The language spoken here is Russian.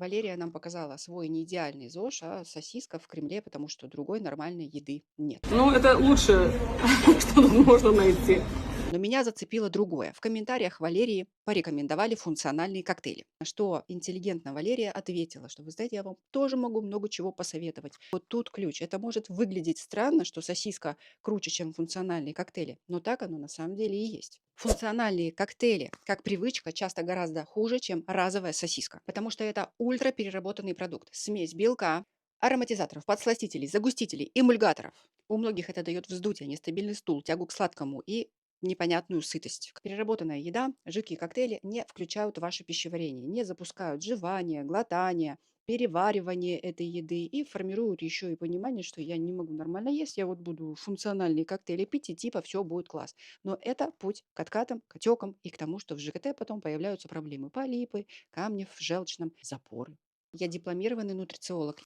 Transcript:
Валерия нам показала свой неидеальный ЗОЖ, а сосиска в Кремле, потому что другой нормальной еды нет. Ну, это лучше, что тут можно найти. Но меня зацепило другое. В комментариях Валерии порекомендовали функциональные коктейли. На что интеллигентно Валерия ответила, что, вы знаете, я вам тоже могу много чего посоветовать. Вот тут ключ. Это может выглядеть странно, что сосиска круче, чем функциональные коктейли, но так оно на самом деле и есть. Функциональные коктейли, как привычка, часто гораздо хуже, чем разовая сосиска, потому что это ультрапереработанный продукт. Смесь белка, ароматизаторов, подсластителей, загустителей, эмульгаторов. У многих это дает вздутие, нестабильный стул, тягу к сладкому и непонятную сытость. Переработанная еда, жидкие коктейли не включают в ваше пищеварение, не запускают жевание, глотание, переваривание этой еды и формируют еще и понимание, что я не могу нормально есть, я вот буду функциональные коктейли пить, и типа все будет класс. Но это путь к откатам, к отекам и к тому, что в ЖКТ потом появляются проблемы: полипы, камни в желчном, запоры. Я дипломированный нутрициолог.